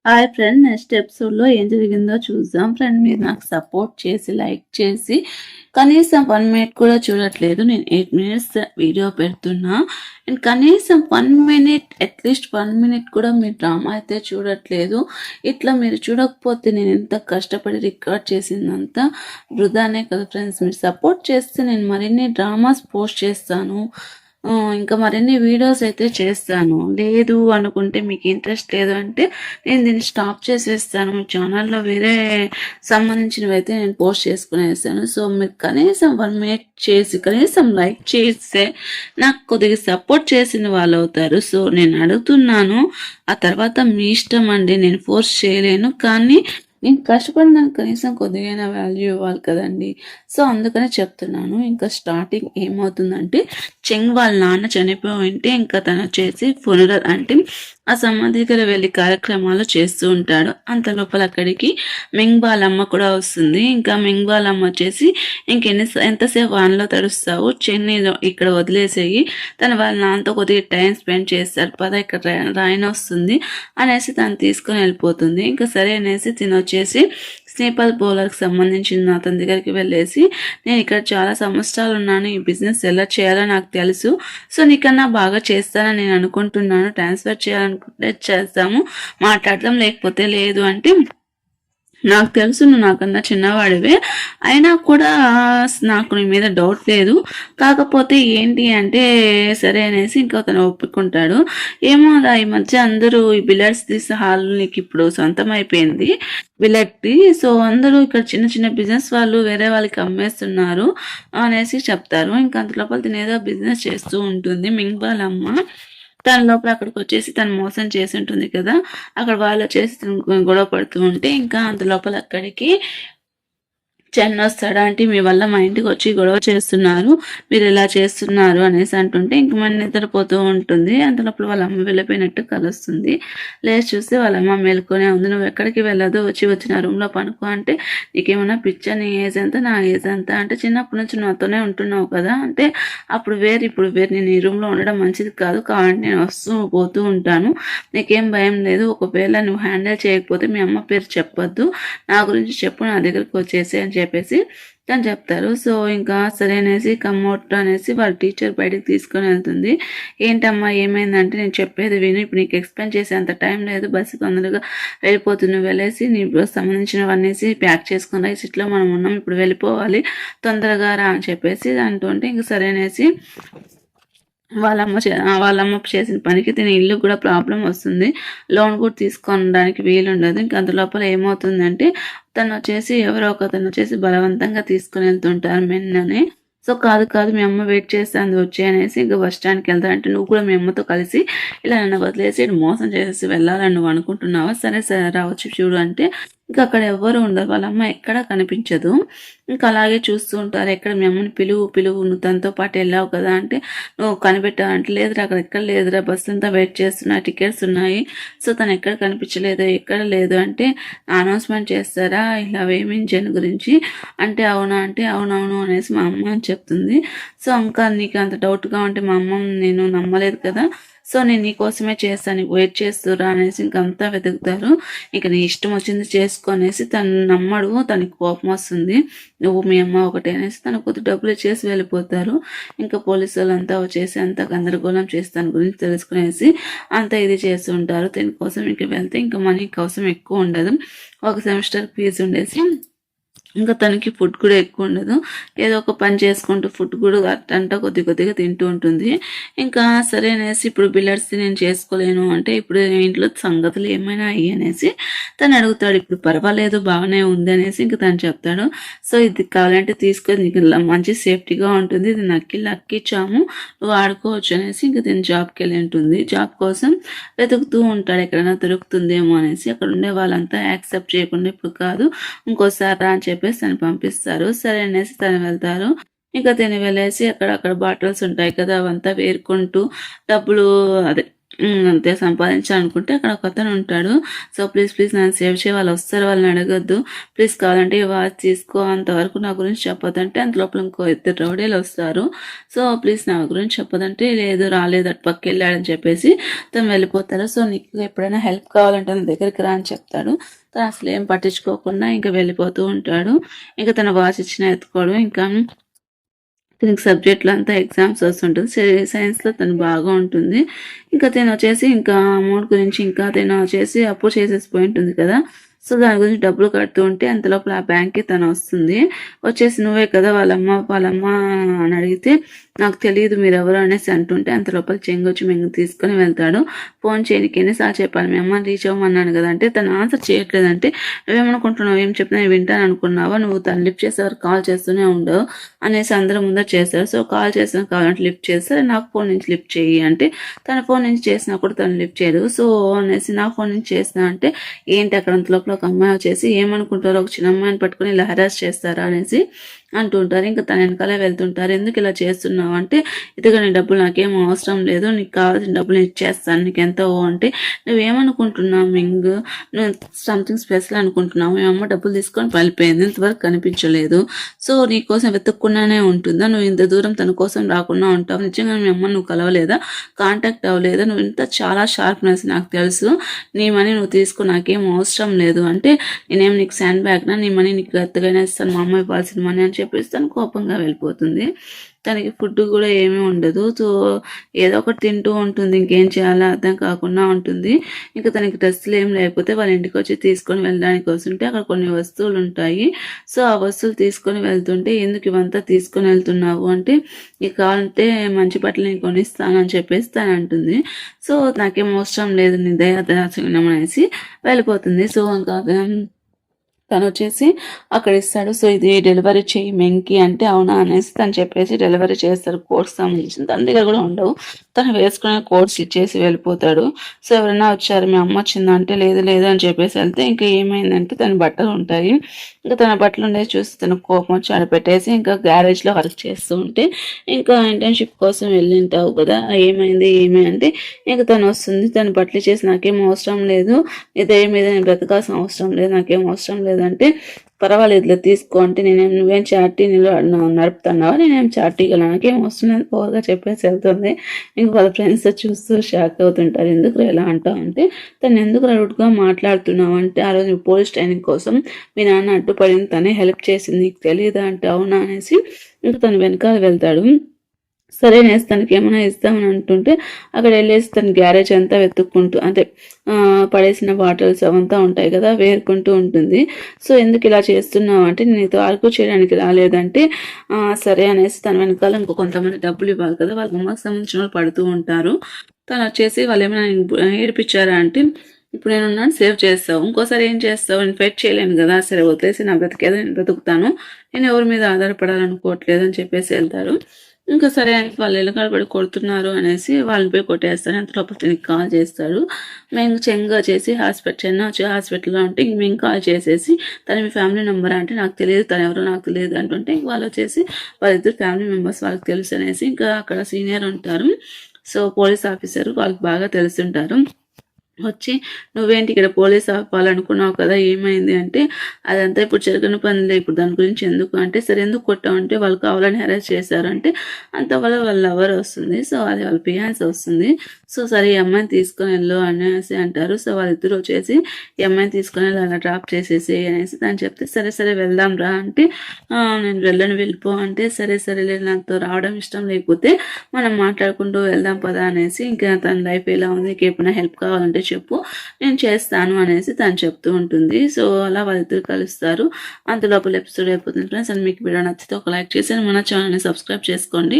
Hi friend, next ఎపిసోడ్లో ఏం జరిగిందో చూద్దాం. ఫ్రెండ్, మీరు నాకు సపోర్ట్ చేసి లైక్ చేసి కనీసం 1 మినిట్ కూడా చూడట్లేదు. నేను 8 మినిట్స్ వీడియో పెడుతున్నా అండ్ కనీసం 1 మినిట్, అట్లీస్ట్ 1 మినిట్ కూడా మీరు డ్రామా అయితే చూడట్లేదు. ఇట్లా మీరు చూడకపోతే నేను ఎంత కష్టపడి రికార్డ్ చేసిందంతా వృధానే కదా ఫ్రెండ్స్. మీరు సపోర్ట్ చేస్తే నేను మరిన్ని డ్రామాస్ పోస్ట్ చేస్తాను, ఇంకా మరిన్ని వీడియోస్ అయితే చేస్తాను. లేదు అనుకుంటే, మీకు ఇంట్రెస్ట్ లేదు అంటే నేను దీన్ని స్టాప్ చేసేస్తాను. మీ ఛానల్లో వేరే సంబంధించినవి అయితే నేను పోస్ట్ చేసుకునేస్తాను. సో మీరు కనీసం 1 మినిట్ చేసి కనీసం లైక్ చేస్తే నాకు కొద్దిగా సపోర్ట్ చేసిన వాళ్ళు అవుతారు. సో నేను అడుగుతున్నాను, ఆ తర్వాత మీ ఇష్టం అండి, నేను ఫోర్స్ చేయలేను. కానీ నేను కష్టపడినాను, కనీసం కొద్దిగా వాల్యూ ఇవ్వాలి కదండి. సో అందుకనే చెప్తున్నాను. ఇంకా స్టార్టింగ్ ఏమవుతుందంటే, చెంగ్ వాళ్ళ నాన్న చనిపోయి ఉంటే ఇంకా తను వచ్చేసి ఫునరల్ అంటే ఆ సమాధి దగ్గర వెళ్ళి కార్యక్రమాలు చేస్తూ ఉంటాడు. అంత లోపల అక్కడికి మెంగ్బాలమ్మ కూడా వస్తుంది. ఇంకా మెంగ్బాలమ్మ వచ్చేసి ఎంతసేపు వానలో తడుస్తావు, చెన్నైలో ఇక్కడ వదిలేసేయి, వాళ్ళ నాన్నతో కొద్దిగా టైం స్పెండ్ చేస్తారు, పద ఇక్కడ రాయన వస్తుంది అనేసి తను తీసుకొని వెళ్ళిపోతుంది. ఇంకా సరే అనేసి తిని వచ్చేసి స్నేపల్ బౌలర్కి సంబంధించిన అతని దగ్గరికి వెళ్ళేసి, నేను ఇక్కడ చాలా సంవత్సరాలు ఉన్నాను, ఈ బిజినెస్ ఎలా చేయాలో నాకు తెలుసు, సో నీకన్నా బాగా చేస్తానని నేను అనుకుంటున్నాను, ట్రాన్స్ఫర్ చేయాలనుకుంటే చేస్తాము, మాట్లాడదాం, లేకపోతే లేదు అంటే, నాకు తెలుసు నువ్వు నాకన్నా చిన్నవాడివే, అయినా కూడా నాకు నీ మీద డౌట్ లేదు, కాకపోతే ఏంటి అంటే సరే అనేసి ఇంకా అతను ఒప్పుకుంటాడు. ఏమో అలా ఈ మధ్య అందరూ ఈ బిలర్స్ తీసే హాల్ నీకు ఇప్పుడు సొంతం అయిపోయింది బిలర్ది, సో అందరూ ఇక్కడ చిన్న చిన్న బిజినెస్ వాళ్ళు వేరే వాళ్ళకి అమ్మేస్తున్నారు అనేసి చెప్తారు. ఇంకా అంత లోపల తినేదో బిజినెస్ చేస్తూ ఉంటుంది మింగ్బాలమ్మ. తన లోపల అక్కడికి వచ్చేసి తను మోసం చేసి ఉంటుంది కదా, అక్కడ వాళ్ళు వచ్చేసి గొడవ పడుతూ ఉంటే ఇంకా అంత లోపల అక్కడికి చెన్న వస్తాడా అంటే, మీ వల్ల మా ఇంటికి వచ్చి గొడవ చేస్తున్నారు, మీరు ఇలా చేస్తున్నారు అనేసి అంటుంటే ఇంక మన నిద్రపోతూ ఉంటుంది. అంతలోపల వాళ్ళ అమ్మ వెళ్ళిపోయినట్టు కలుస్తుంది. లేచి చూస్తే వాళ్ళ అమ్మ మేలుకొనే ఉంది. నువ్వు ఎక్కడికి వెళ్ళదు, వచ్చిన రూమ్లో పనుకో అంటే, నీకేమన్నా పిచ్చా, నీ ఏజ్ ఎంత నా ఏజ్ ఎంత అంటే, చిన్నప్పటి నుంచి నాతోనే ఉంటున్నావు కదా అంటే, అప్పుడు వేరు ఇప్పుడు వేరు, నేను ఈ రూమ్లో ఉండడం మంచిది కాదు, కాబట్టి నేను వస్తూ పోతూ ఉంటాను, నీకేం భయం లేదు, ఒకవేళ నువ్వు హ్యాండిల్ చేయకపోతే మీ అమ్మ పేరు చెప్పొద్దు, నా గురించి చెప్పు, నా దగ్గరికి వచ్చేసి అని చెప్పేసి తను చెప్తారు. సో ఇంకా సరే అనేసి కమ్మౌట్ అనేసి వాళ్ళ టీచర్ బయటకు తీసుకొని వెళ్తుంది. ఏంటమ్మా ఏమైందంటే, నేను చెప్పేది విను, ఇప్పుడు నీకు ఎక్స్ప్లెయిన్ చేసే అంత టైం లేదు, బస్సు తొందరగా వెళ్ళిపోతుంది, వెళ్ళేసి నీ సంబంధించినవనేసి ప్యాక్ చేసుకుని రైస్ ఇట్లా మనం ఉన్నాం, ఇప్పుడు వెళ్ళిపోవాలి, తొందరగా రా అని చెప్పేసి అంటుంటే ఇంక సరే అనేసి వాళ్ళమ్మ చేసిన పనికి తిని ఇల్లు కూడా ప్రాబ్లం వస్తుంది, లోన్ కూడా తీసుకోవడానికి వీలుండదు. ఇంకా అంత లోపల ఏమవుతుందంటే, తను వచ్చేసి ఎవరో ఒకతను వచ్చేసి బలవంతంగా తీసుకుని వెళ్తుంటారు మెన్నని. సో కాదు మీ అమ్మ వెయిట్ చేస్తాను వచ్చి అనేసి ఇంకా బస్ స్టాండ్కి వెళ్తానంటే, నువ్వు కూడా మీ అమ్మతో కలిసి ఇలా నన్ను వదిలేసి మోసం చేసేసి వెళ్ళాలని నువ్వు అనుకుంటున్నావా, సరే సరే రావచ్చు చూడు అంటే, ఇంకా అక్కడ ఎవ్వరు ఉండరు, వాళ్ళ అమ్మ ఎక్కడా కనిపించదు. ఇంకా అలాగే చూస్తూ ఉంటారు. ఎక్కడ మీ అమ్మని పిలువు, నువ్వు తనతో పాటు వెళ్ళావు కదా అంటే, నువ్వు కనిపెట్టావంటే, లేదురా అక్కడ ఎక్కడ లేదురా, బస్సు అంతా వెయిట్ చేస్తున్నా, టికెట్స్ ఉన్నాయి, సో తను ఎక్కడ కనిపించలేదు, ఎక్కడ లేదు అంటే, అనౌన్స్మెంట్ చేస్తారా ఇలా వేమించని గురించి అంటే, అవునా అంటే అవునవును అనేసి మా అమ్మ అని చెప్తుంది. సో ఇంకా నీకు అంత డౌట్గా ఉంటే మా అమ్మ నేను నమ్మలేదు కదా, సో నేను నీకోసమే చేస్తాను, వెయిట్ చేస్తురా అనేసి ఇంకంతా వెతుకుతారు. ఇక నీ ఇష్టం వచ్చింది చేసుకొనేసి తను నమ్మడు, తనకి కోపం వస్తుంది, నువ్వు మీ అమ్మ ఒకటే అనేసి తను కొద్ది డబ్బులు ఇచ్చేసి వెళ్ళిపోతారు. ఇంకా పోలీసు వాళ్ళంతా వచ్చేసి అంతా గందరగోళం చేసి తన గురించి తెలుసుకునేసి అంతా ఇది చేస్తూ ఉంటారు. దీనికోసం ఇంక వెళ్తే ఇంకా మనీ కోసం ఎక్కువ ఉండదు, ఒక సెమిస్టర్ ఫీజు ఉండేసి ఇంకా తనకి ఫుడ్ కూడా ఎక్కువ ఉండదు, ఏదో ఒక పని చేసుకుంటూ ఫుడ్ కూడా అట్టంట కొద్దిగా తింటూ ఉంటుంది. ఇంకా సరే అనేసి ఇప్పుడు బిల్లర్స్ నేను చేసుకోలేను అంటే, ఇప్పుడు ఇంట్లో సంగతులు ఏమైనా అయ్యి అనేసి తను అడుగుతాడు. ఇప్పుడు పర్వాలేదు బాగానే ఉంది అనేసి ఇంకా తను చెప్తాడు. సో ఇది కావాలంటే తీసుకొని నీకు మంచి సేఫ్టీగా ఉంటుంది, ఇది లక్కిచ్చాము, నువ్వు ఆడుకోవచ్చు అనేసి ఇంకా తను జాబ్కి వెళ్ళి ఉంటుంది. జాబ్ కోసం వెతుకుతూ ఉంటాడు, ఎక్కడైనా దొరుకుతుందేమో అనేసి. అక్కడ ఉండే వాళ్ళంతా యాక్సెప్ట్ చేయకుండా ఇప్పుడు కాదు ఇంకోసారి రా అని చెప్పి తను పంపిస్తారు. సరే అనేసి తను వెళ్తారు. ఇంకా తిని వెళ్ళేసి అక్కడ బాటిల్స్ ఉంటాయి కదా, అవంతా వేరుకుంటూ డబ్బులు అదే అంతే సంపాదించాలనుకుంటే అక్కడ ఒకతను ఉంటాడు. సో ప్లీజ్ నన్ను సేవ్ చేయి, వాళ్ళు వస్తారు, వాళ్ళని అడగొద్దు, ప్లీజ్ కావాలంటే ఈ వాచ్ తీసుకో, అంతవరకు నా గురించి చెప్పొద్దంటే అంత లోపల ఇంకో ఇద్దరు రౌడీలు వస్తారు. సో ప్లీజ్ నా గురించి చెప్పొద్దంటే లేదు రాలేదు అటు పక్క వెళ్ళాడని చెప్పేసి తను వెళ్ళిపోతారు. సో నీకు ఎప్పుడైనా హెల్ప్ కావాలంటే నా దగ్గరికి రా అని చెప్తాడు. తను అసలు ఏం పట్టించుకోకుండా ఇంకా వెళ్ళిపోతూ ఉంటాడు. ఇంకా తన వాచ్ ఇచ్చిన ఎత్తుకోవడం, ఇంకా తనకి సబ్జెక్ట్లో అంతా ఎగ్జామ్స్ వస్తుంటుంది. సైన్స్లో తను బాగా ఉంటుంది. ఇంకా తను వచ్చేసి ఇంకా అమౌంట్ గురించి ఇంకా తను వచ్చేసి అప్పు చేసేసిపోయి ఉంటుంది కదా. సో దాని గురించి డబ్బులు కడుతూ ఉంటే అంత లోపల ఆ బ్యాంక్కి తను వస్తుంది. వచ్చేసి నువ్వే కదా వాళ్ళమ్మ అని అడిగితే నాకు తెలియదు మీరు ఎవరు అనేసి అంటుంటే అంత లోపల చెంగొచ్చి మెంగు తీసుకొని వెళ్తాడు. ఫోన్ చేయడానికి ఎన్నిసార్లు చెప్పాలి, మీ అమ్మని రీచ్ అవ్వమన్నాను కదా అంటే తను ఆన్సర్ చేయట్లేదంటే నువ్వేమనుకుంటున్నావు, ఏం చెప్పినా వింటాను అనుకున్నావా, నువ్వు తను లిఫ్ట్ చేసేవారు కాల్ చేస్తూనే ఉండవు అనేసి అందరూ ముందర చేస్తారు. సో కాల్ చేసిన కావాలంటే లిఫ్ట్ చేస్తే నాకు ఫోన్ నుంచి లిఫ్ట్ చేయి అంటే తన ఫోన్ నుంచి చేసినా కూడా తను లిఫ్ట్ చేయదు. సో అనేసి నా ఫోన్ నుంచి చేసినా అంటే ఏంటి అక్కడ అంత లోపల ఒక అమ్మాయి వచ్చేసి ఏమనుకుంటారో ఒక చిన్న అమ్మాయిని పట్టుకొని ఇలా హెరాస్ చేస్తారా అనేసి అంటూ ఉంటారు. ఇంకా తన వెనకాలే వెళ్తుంటారు. ఎందుకు ఇలా చేస్తున్నావు అంటే ఇదిగా నీ డబ్బులు నాకేం అవసరం లేదు, నీకు కావాల్సిన డబ్బులు నేను ఇచ్చేస్తాను, నీకు ఎంత అంటే నువ్వేమనుకుంటున్నావు మింగ్, నువ్వు సంథింగ్ స్పెషల్ అనుకుంటున్నావు, మీ అమ్మ డబ్బులు తీసుకొని వెళ్ళిపోయింది, ఇంతవరకు కనిపించలేదు, సో నీ కోసం వెతుక్కున్నానే ఉంటుందా, నువ్వు ఇంత దూరం తన కోసం రాకుండా ఉంటావు, నిజంగా మీ అమ్మ నువ్వు కలవలేదా, కాంటాక్ట్ అవ్వలేదా, నువ్వు ఇంత చాలా షార్ప్నెస్ నాకు తెలుసు, నీ మనీ నువ్వు తీసుకో నాకేం అవసరం లేదు అంటే నేనేం నీకు శాండ్ బ్యాగ్నా, నీ మనీ నీకు ఎత్తగానే ఇస్తాను, మా అమ్మ ఇవ్వాల్సిన మనీ అని చెప్పేసి తను కోపంగా వెళ్ళిపోతుంది. తనకి ఫుడ్ కూడా ఏమీ ఉండదు. సో ఏదో ఒకటి తింటూ ఉంటుంది, ఇంకేం చేయాలో అర్థం కాకుండా ఉంటుంది. ఇంకా తనకి డ్రెస్సులు ఏం లేకపోతే వాళ్ళ ఇంటికి వచ్చి తీసుకొని వెళ్ళడానికి వస్తుంటే అక్కడ కొన్ని వస్తువులు ఉంటాయి. సో ఆ వస్తువులు తీసుకొని వెళ్తుంటే ఎందుకు ఇవంతా తీసుకొని వెళ్తున్నావు అంటే నీకు కావాలంటే మంచి బట్టలు నేను కొనిస్తాను అని చెప్పేసి తను అంటుంది. సో నాకేం అవసరం లేదు నీ దయాదయాచనం అనేసి వెళ్ళిపోతుంది. సో ఇంకా తను వచ్చేసి అక్కడ ఇస్తాడు. సో ఇది డెలివరీ చేయి మెంకి అంటే అవునా అనేసి తను చెప్పేసి డెలివరీ చేస్తారు. కోడ్స్ సంబంధించిన తన దగ్గర కూడా ఉండవు, తను వేసుకునే కోడ్స్ ఇచ్చేసి వెళ్ళిపోతాడు. సో ఎవరైనా వచ్చారు మీ అమ్మ వచ్చిందంటే లేదు అని చెప్పేసి వెళ్తే ఇంకా ఏమైందంటే తన బట్టలు ఉంటాయి. ఇంకా తన బట్టలు ఉండేది చూసి తన కోపం వచ్చి ఆడపెట్టేసి ఇంకా గ్యారేజ్లో వర్క్ చేస్తూ ఉంటే ఇంకా ఇంటర్న్షిప్ కోసం వెళ్ళింటావు కదా ఏమైంది అంటే ఇంకా తను వస్తుంది. తన బట్టలు చేసి నాకేం అవసరం లేదు, ఇదే మీద నేను బ్రతకాల్సిన అవసరం లేదు, నాకేం అవసరం లేదంటే పర్వాలేదులే తీసుకో అంటే నువ్వేం చాటీ నడుపుతున్నావా, నేనేం చాటీగా నాకేం వస్తున్నది పోగా చెప్పేసి వెళ్తుంది. ఇంక వాళ్ళ ఫ్రెండ్స్ చూస్తూ షాక్ అవుతుంటారు. ఎందుకు ఎలా అంటావు అంటే తను ఎందుకు రూడ్గా మాట్లాడుతున్నావు అంటే ఆ రోజు పోలీస్ ట్రైనింగ్ కోసం మీ నాన్న అడ్డుపడింది, తనే హెల్ప్ చేసింది, నీకు తెలియదా అంటే అవునా అనేసి ఇంకా తను వెనకాల వెళ్తాడు. సరే నేసి తనకి ఏమైనా ఇస్తామని అంటుంటే అక్కడ వెళ్ళేసి తన గ్యారేజ్ అంతా వెతుక్కుంటూ అంటే పడేసిన బాటిల్స్ అవంతా ఉంటాయి కదా వేరుకుంటూ ఉంటుంది. సో ఎందుకు ఇలా చేస్తున్నావు అంటే నీతో ఆర్గ్యూ చేయడానికి రాలేదంటే సరే అనేసి తన వెనకాల ఇంకో కొంతమంది డబ్బులు ఇవ్వాలి కదా, వాళ్ళ అమ్మకి సంబంధించిన వాళ్ళు పడుతూ ఉంటారు. తను వచ్చేసి వాళ్ళు ఏమైనా ఏడిపించారా అంటే ఇప్పుడు నేనున్నాను సేవ్ చేస్తావు, ఇంకోసారి ఏం చేస్తావు, నేను ఫైట్ చేయలేను కదా, సరే వదిలేసి నా బ్రతికేదో నేను బ్రతుకుతాను, నేను ఎవరి మీద ఆధారపడాలనుకోవట్లేదు అని చెప్పేసి వెళ్తారు. ఇంకా సరే వాళ్ళు ఎల్లకాడబడి కొడుతున్నారు అనేసి వాళ్ళని పోయి కొట్టేస్తాను. అంత లోపల తనకి కాల్ చేస్తాడు. మేము చెంగా చేసి హాస్పిటల్లో ఉంటే ఇంక మేము కాల్ చేసేసి తన మీ ఫ్యామిలీ నెంబర్ అంటే నాకు తెలియదు, తను ఎవరో నాకు తెలియదు అంటుంటే ఇంక వాళ్ళు వచ్చేసి వాళ్ళిద్దరు ఫ్యామిలీ మెంబర్స్ వాళ్ళకి తెలుసు అనేసి ఇంకా అక్కడ సీనియర్ ఉంటారు. సో పోలీస్ ఆఫీసర్ వాళ్ళకి బాగా తెలుసుంటారు. వచ్చి నువ్వేంటి ఇక్కడ పోలీస్ ఆపాలనుకున్నావు కదా ఏమైంది అంటే అదంతా ఇప్పుడు జరగని పనిలే, ఇప్పుడు దాని గురించి ఎందుకు అంటే సరే ఎందుకు కొట్టావు అంటే వాళ్ళు కావాలని అరెస్ట్ చేశారంటే అంతవల్ల వాళ్ళ లవర్ వస్తుంది. సో అది వాళ్ళ ఫియాన్సీ వస్తుంది. సో సరే ఈ అమ్మాయిని తీసుకొని వెళ్ళు అనేసి అంటారు. సో వాళ్ళిద్దరు వచ్చేసి ఈ అమ్మాయిని తీసుకొని అలా డ్రాప్ చేసేసి అనేసి తను చెప్తే సరే వెళ్దాం రా అంటే నేను వెళ్ళిపో అంటే సరే నాతో రావడం ఇష్టం లేకపోతే మనం మాట్లాడుకుంటూ వెళ్దాం పదా అనేసి ఇంకా తన లైఫ్ ఎలా ఉంది, ఇంకేమైనా హెల్ప్ కావాలంటే చెప్పు నేను చేస్తాను అనేసి తను చెప్తూ ఉంటుంది. సో అలా వాళ్ళిద్దరు కలుస్తారు. అంత లోపల ఎపిసోడ్ అయిపోతుంది ఫ్రెండ్స్. అండ్ మీకు వీడియో నచ్చితే ఒక లైక్ చేసి మన ఛానల్ని సబ్స్క్రైబ్ చేసుకోండి.